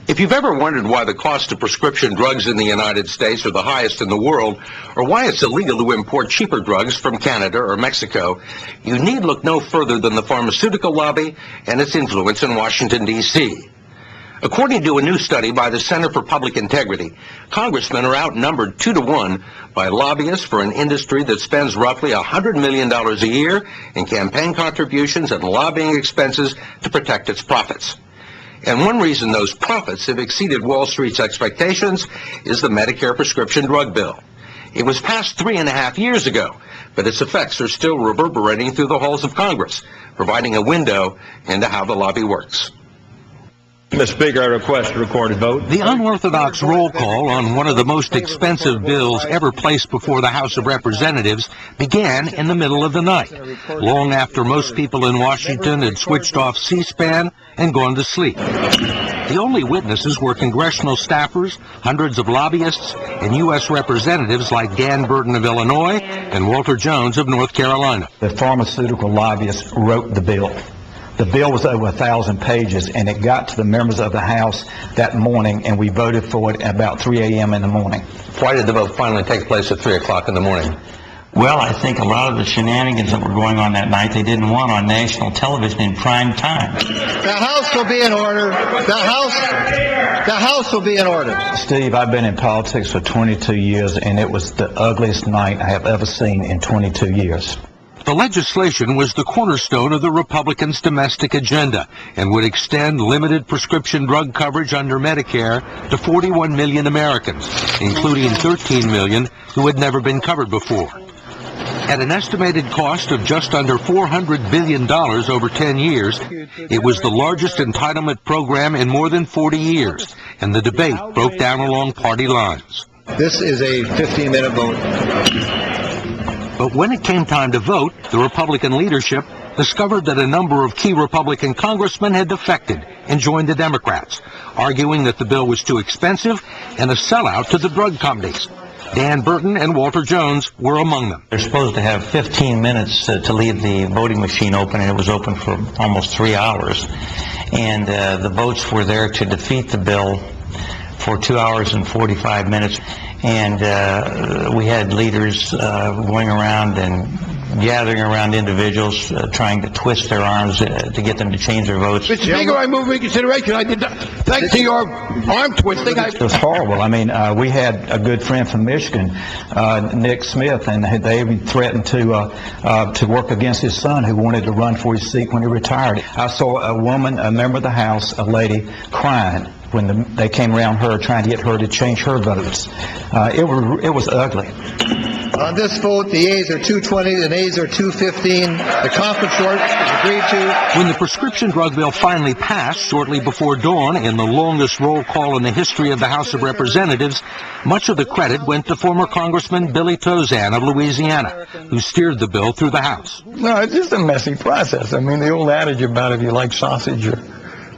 If you've ever wondered why the cost of prescription drugs in the United States are the highest in the world, or why it's illegal to import cheaper drugs from Canada or Mexico, you need look no further than the pharmaceutical lobby and its influence in Washington, D.C. According to a new study by the Center for Public Integrity, congressmen are outnumbered 2-to-1 by lobbyists for an industry that spends roughly $100 million a year in campaign contributions and lobbying expenses to protect its profits. And one reason those profits have exceeded Wall Street's expectations is the Medicare prescription drug bill. It was passed 3.5 years ago, but its effects are still reverberating through the halls of Congress, providing a window into how the lobby works. Mr. Speaker, I request a recorded vote. The unorthodox roll call on one of the most expensive bills ever placed before the House of Representatives began in the middle of the night, long after most people in Washington had switched off C-SPAN and gone to sleep. The only witnesses were congressional staffers, hundreds of lobbyists, and U.S. representatives like Dan Burton of Illinois and Walter Jones of North Carolina. The pharmaceutical lobbyists wrote the bill. The bill was over 1,000 pages, and it got to the members of the House that morning, and we voted for it at about 3 a.m. in the morning. Why did the vote finally take place at 3 o'clock in the morning? Well, I think a lot of the shenanigans that were going on that night, they didn't want on national television in prime time. The House will be in order. The House will be in order. Steve, I've been in politics for 22 years, and it was the ugliest night I have ever seen in 22 years. The legislation was the cornerstone of the Republicans' domestic agenda and would extend limited prescription drug coverage under Medicare to 41 million Americans, including 13 million who had never been covered before. At an estimated cost of just under $400 billion over 10 years, it was the largest entitlement program in more than 40 years, and the debate broke down along party lines. This is a 15-minute vote. But when it came time to vote, the Republican leadership discovered that a number of key Republican congressmen had defected and joined the Democrats, arguing that the bill was too expensive and a sellout to the drug companies. Dan Burton and Walter Jones were among them. They're supposed to have 15 minutes to leave the voting machine open, and it was open for almost 3 hours. And the votes were there to defeat the bill for 2 hours and 45 minutes. And we had leaders going around and gathering around individuals, trying to twist their arms to get them to change their votes. Mr. Speaker, I move reconsideration. I did not. Thanks to your arm twisting. It was horrible. I mean, we had a good friend from Michigan, Nick Smith, and they even threatened to work against his son who wanted to run for his seat when he retired. I saw a woman, a member of the House, a lady, crying when they came around her trying to get her to change her votes. It was ugly. On this vote, the yeas are 220, the nays are 215. The conference short is agreed to. When the prescription drug bill finally passed shortly before dawn in the longest roll call in the history of the House of Representatives, much of the credit went to former Congressman Billy Tozan of Louisiana, who steered the bill through the House. No, it's just a messy process. I mean, the old adage about if you like sausage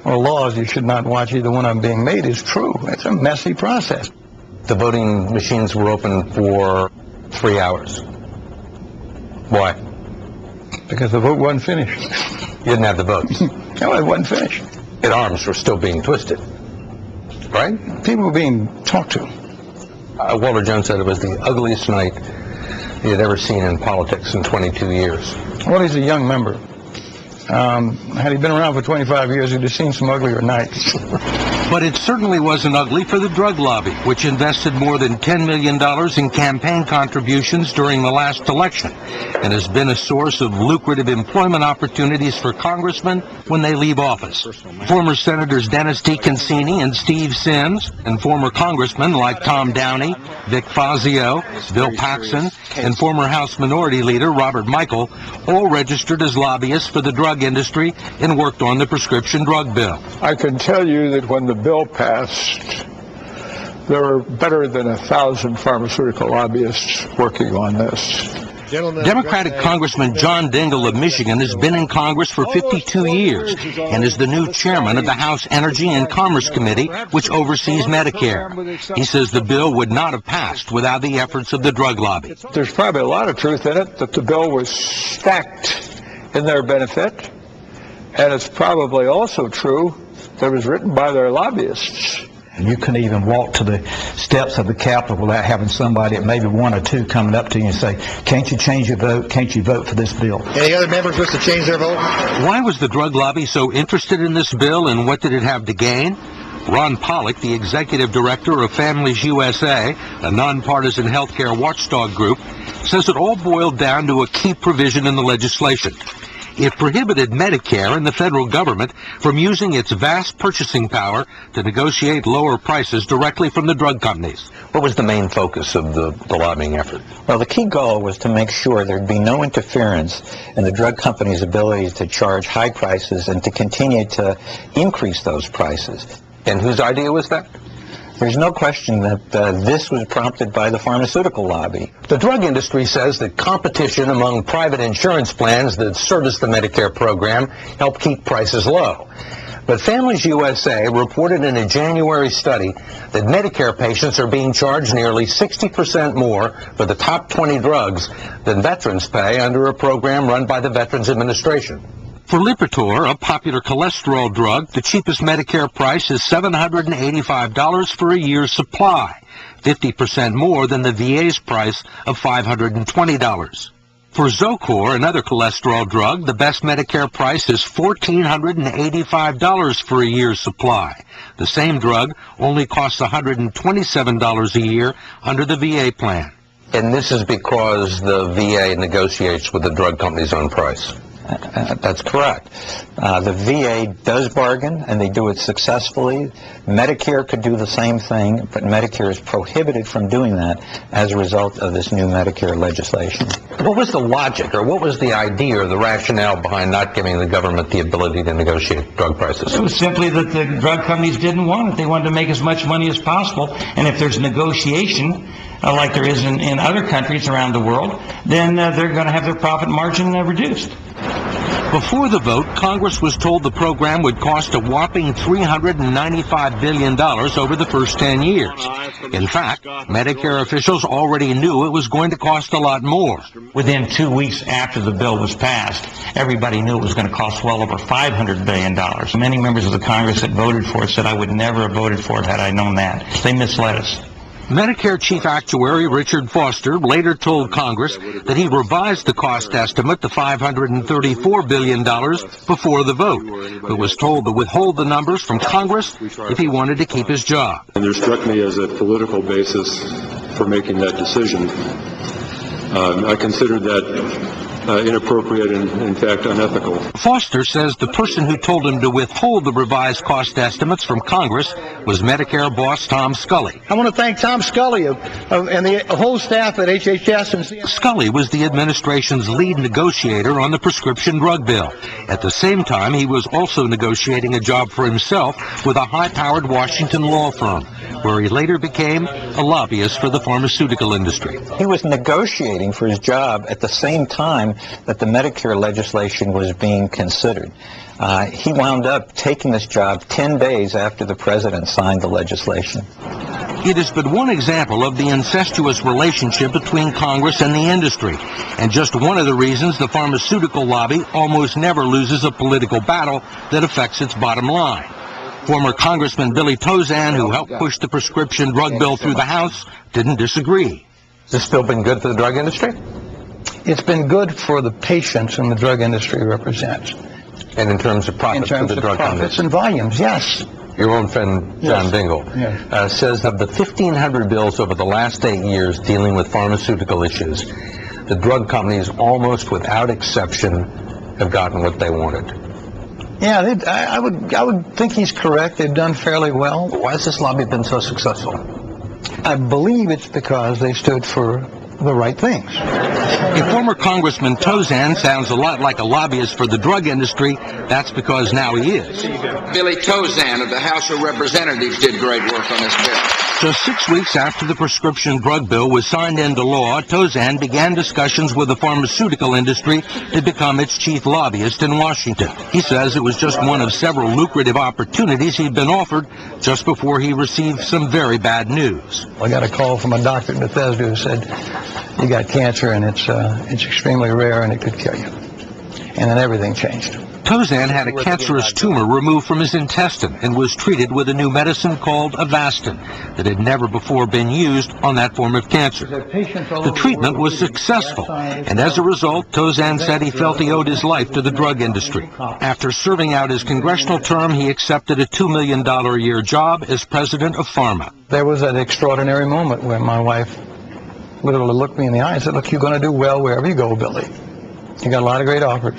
or laws, you should not watch either one of them being made is true. It's a messy process. The voting machines were open for 3 hours. Why? Because the vote wasn't finished. You didn't have the votes. No, it wasn't finished. And arms were still being twisted, right? People were being talked to. Walter Jones said it was the ugliest night he had ever seen in politics in 22 years. Well, he's a young member. Had he been around for 25 years, he'd have seen some uglier nights. But it certainly wasn't ugly for the drug lobby, which invested more than $10 million in campaign contributions during the last election and has been a source of lucrative employment opportunities for congressmen when they leave office. Former Senators Dennis T. Concini and Steve Sims, and former congressmen like Tom Downey, Vic Fazio, Bill Paxson, and former House Minority Leader Robert Michael all registered as lobbyists for the drug industry and worked on the prescription drug bill. I can tell you that when the bill passed, there were better than 1,000 pharmaceutical lobbyists working on this. Democratic Congressman John Dingell of Michigan has been in Congress for 52 years and is the new chairman of the House Energy and Commerce Committee, which oversees Medicare. He says the bill would not have passed without the efforts of the drug lobby. There's probably a lot of truth in it, that the bill was stacked in their benefit, and it's probably also true that was written by their lobbyists. You couldn't even walk to the steps of the Capitol without having somebody, maybe one or two, coming up to you and say, "Can't you change your vote? Can't you vote for this bill?" Any other members wish to change their vote? Why was the drug lobby so interested in this bill, and what did it have to gain? Ron Pollock, the executive director of Families USA, a nonpartisan healthcare watchdog group, says it all boiled down to a key provision in the legislation. It prohibited Medicare and the federal government from using its vast purchasing power to negotiate lower prices directly from the drug companies. What was the main focus of the lobbying effort? Well, the key goal was to make sure there'd be no interference in the drug companies' ability to charge high prices and to continue to increase those prices. And whose idea was that? There's no question that this was prompted by the pharmaceutical lobby. The drug industry says that competition among private insurance plans that service the Medicare program help keep prices low. But Families USA reported in a January study that Medicare patients are being charged nearly 60% more for the top 20 drugs than veterans pay under a program run by the Veterans Administration. For Lipitor, a popular cholesterol drug, the cheapest Medicare price is $785 for a year's supply, 50% more than the VA's price of $520. For Zocor, another cholesterol drug, the best Medicare price is $1,485 for a year's supply. The same drug only costs $127 a year under the VA plan. And this is because the VA negotiates with the drug companies on price. That's correct. The VA does bargain, and they do it successfully. Medicare could do the same thing, but Medicare is prohibited from doing that as a result of this new Medicare legislation. What was the logic, or what was the idea or the rationale behind not giving the government the ability to negotiate drug prices? It was simply that the drug companies didn't want it. They wanted to make as much money as possible, and if there's negotiation, like there is in other countries around the world, then they're going to have their profit margin reduced. Before the vote, Congress was told the program would cost a whopping $395 billion over the first 10 years. In fact, Medicare officials already knew it was going to cost a lot more. Within 2 weeks after the bill was passed, everybody knew it was going to cost well over $500 billion. Many members of the Congress that voted for it said, "I would never have voted for it had I known that." They misled us. Medicare Chief Actuary Richard Foster later told Congress that he revised the cost estimate to $534 billion before the vote, but was told to withhold the numbers from Congress if he wanted to keep his job. And there struck me as a political basis for making that decision. I considered that inappropriate and, in fact, unethical. Foster says the person who told him to withhold the revised cost estimates from Congress was Medicare boss Tom Scully. I want to thank Tom Scully and the whole staff at HHS. And Scully was the administration's lead negotiator on the prescription drug bill. At the same time, he was also negotiating a job for himself with a high-powered Washington law firm, where he later became a lobbyist for the pharmaceutical industry. He was negotiating for his job at the same time that the Medicare legislation was being considered. He wound up taking this job 10 days after the president signed the legislation. It is but one example of the incestuous relationship between Congress and the industry, and just one of the reasons the pharmaceutical lobby almost never loses a political battle that affects its bottom line. Former Congressman Billy Tozan, who helped push the prescription drug bill through the House, didn't disagree. Has this bill been good for the drug industry? It's been good for the patients whom the drug industry represents. And in terms of profits for the drug profits companies? and volumes, yes. Your own friend, John Yes. Dingell, says of the 1,500 bills over the last 8 years dealing with pharmaceutical issues, the drug companies, almost without exception, have gotten what they wanted. Yeah, I would think he's correct. They've done fairly well. Why has this lobby been so successful? I believe it's because they stood for the right things. If former Congressman Tozan sounds a lot like a lobbyist for the drug industry, that's because now he is. Billy Tozan of the House of Representatives did great work on this bill. Just 6 weeks after the prescription drug bill was signed into law, Tozan began discussions with the pharmaceutical industry to become its chief lobbyist in Washington. He says it was just one of several lucrative opportunities he'd been offered just before he received some very bad news. I got a call from a doctor in Bethesda who said, "You got cancer and it's extremely rare and it could kill you." And then everything changed. Tozan had a cancerous tumor removed from his intestine and was treated with a new medicine called Avastin that had never before been used on that form of cancer. The treatment was successful, and as a result, Tozan said he felt he owed his life to the drug industry. After serving out his congressional term, he accepted a $2 million a year job as president of Pharma. There was that extraordinary moment where my wife literally looked me in the eye and said, look, you're going to do well wherever you go, Billy. You got a lot of great offers,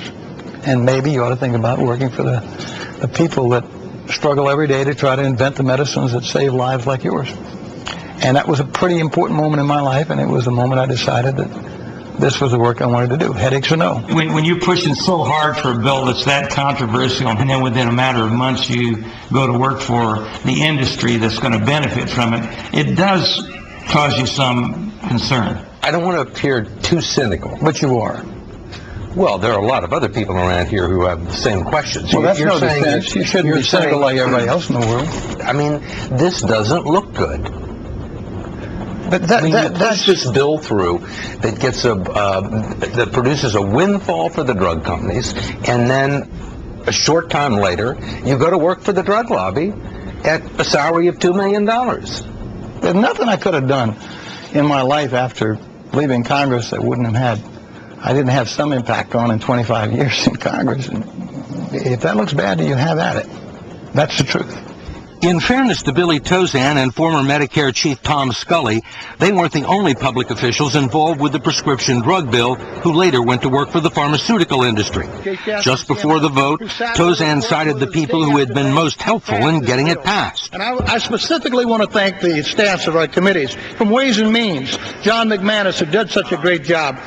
and maybe you ought to think about working for the people that struggle every day to try to invent the medicines that save lives like yours. And that was a pretty important moment in my life, and it was the moment I decided that this was the work I wanted to do, headaches or no. When you're pushing so hard for a bill that's that controversial, and then within a matter of months you go to work for the industry that's going to benefit from it, it does cause you some concern. I don't want to appear too cynical. But you are. Well, there are a lot of other people around here who have the same questions. Well, that's You're no saying defense. You shouldn't be cynical like everybody else in the world. I mean, this doesn't look good. But That's this bill through that gets that produces a windfall for the drug companies, and then a short time later, you go to work for the drug lobby at a salary of $2 million. There's nothing I could have done in my life after leaving Congress that I didn't have some impact on in 25 years in Congress. And if that looks bad to you, have at it. That's the truth. In fairness to Billy Tozan and former Medicare Chief Tom Scully, they weren't the only public officials involved with the prescription drug bill who later went to work for the pharmaceutical industry. Just before the vote, Tozan cited the people who had been most helpful in getting it passed. And I specifically want to thank the staffs of our committees. From Ways and Means, John McManus, who did such a great job.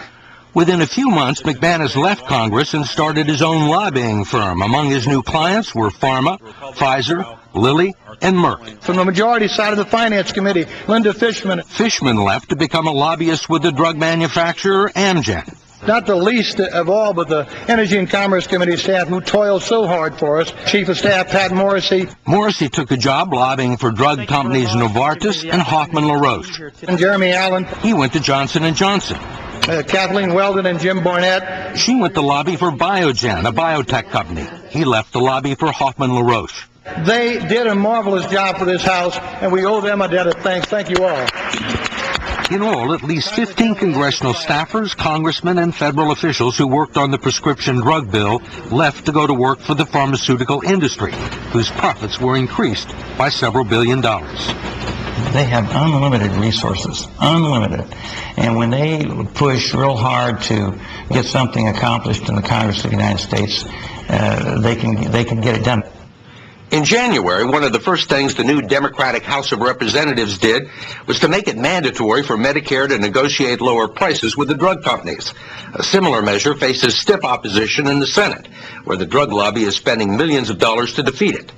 Within a few months, McManus left Congress and started his own lobbying firm. Among his new clients were Pharma, Pfizer, Lilly, and Merck. From the majority side of the Finance Committee, Linda Fishman. Fishman left to become a lobbyist with the drug manufacturer Amgen. Not the least of all, but the Energy and Commerce Committee staff who toiled so hard for us. Chief of Staff Pat Morrissey. Morrissey took a job lobbying for drug companies Novartis and Hoffman LaRoche. And Jeremy Allen. He went to Johnson & Johnson. Kathleen Weldon and Jim Barnett. She went to lobby for Biogen, a biotech company. He left to lobby for Hoffman LaRoche. They did a marvelous job for this House, and we owe them a debt of thanks. Thank you all. In all, at least 15 congressional staffers, congressmen, and federal officials who worked on the prescription drug bill left to go to work for the pharmaceutical industry, whose profits were increased by several $billions. They have unlimited resources, unlimited. And when they push real hard to get something accomplished in the Congress of the United States, they can get it done. In January, one of the first things the new Democratic House of Representatives did was to make it mandatory for Medicare to negotiate lower prices with the drug companies. A similar measure faces stiff opposition in the Senate, where the drug lobby is spending millions of dollars to defeat it.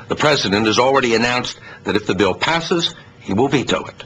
The president has already announced that if the bill passes, he will veto it.